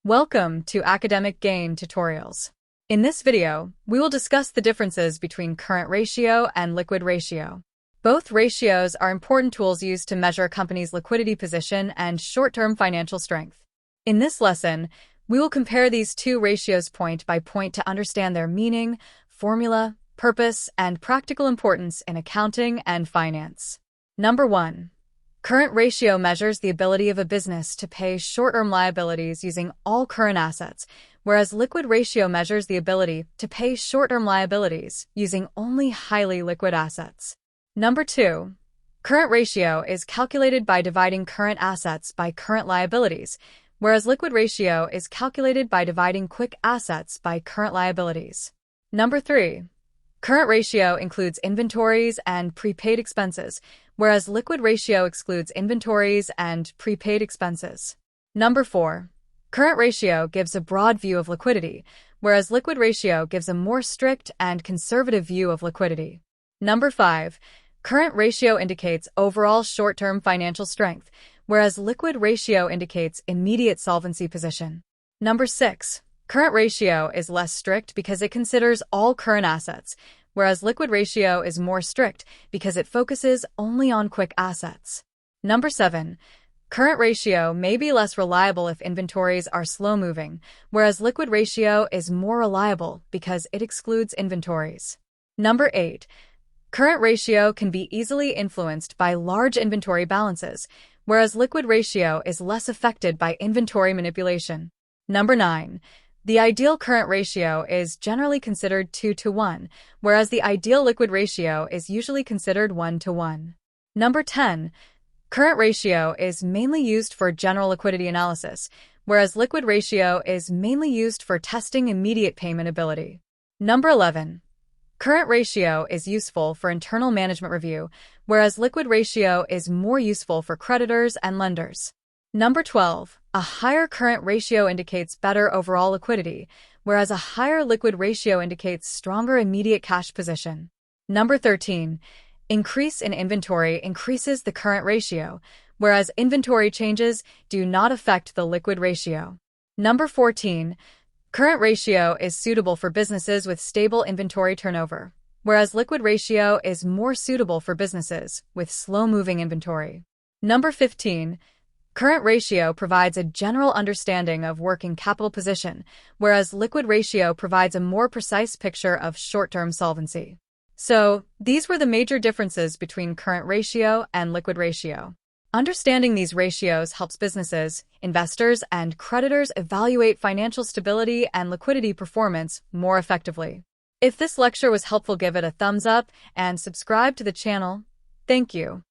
Welcome to Academic Gain Tutorials. In this video, we will discuss the differences between current ratio and liquid ratio. Both ratios are important tools used to measure a company's liquidity position and short-term financial strength. In this lesson, we will compare these two ratios point by point to understand their meaning, formula, purpose, and practical importance in accounting and finance. Number 1. Current ratio measures the ability of a business to pay short-term liabilities using all current assets, whereas liquid ratio measures the ability to pay short-term liabilities using only highly liquid assets. Number 2. Current ratio is calculated by dividing current assets by current liabilities, whereas liquid ratio is calculated by dividing quick assets by current liabilities. Number 3. Current ratio includes inventories and prepaid expenses, whereas liquid ratio excludes inventories and prepaid expenses. Number 4. Current ratio gives a broad view of liquidity, whereas liquid ratio gives a more strict and conservative view of liquidity. Number 5. Current ratio indicates overall short-term financial strength, whereas liquid ratio indicates immediate solvency position. Number 6. Current ratio is less strict because it considers all current assets, whereas liquid ratio is more strict because it focuses only on quick assets. Number 7. Current ratio may be less reliable if inventories are slow-moving, whereas liquid ratio is more reliable because it excludes inventories. Number 8. Current ratio can be easily influenced by large inventory balances, whereas liquid ratio is less affected by inventory manipulation. Number 9. The ideal current ratio is generally considered 2:1, whereas the ideal liquid ratio is usually considered 1:1. Number 10. Current ratio is mainly used for general liquidity analysis, whereas liquid ratio is mainly used for testing immediate payment ability. Number 11. Current ratio is useful for internal management review, whereas liquid ratio is more useful for creditors and lenders. Number 12. A higher current ratio indicates better overall liquidity, whereas a higher liquid ratio indicates stronger immediate cash position. Number 13. Increase in inventory increases the current ratio, whereas inventory changes do not affect the liquid ratio. Number 14. Current ratio is suitable for businesses with stable inventory turnover, whereas liquid ratio is more suitable for businesses with slow-moving inventory. Number 15. Current ratio provides a general understanding of working capital position, whereas liquid ratio provides a more precise picture of short-term solvency. So, these were the major differences between current ratio and liquid ratio. Understanding these ratios helps businesses, investors, and creditors evaluate financial stability and liquidity performance more effectively. If this lecture was helpful, give it a thumbs up and subscribe to the channel. Thank you.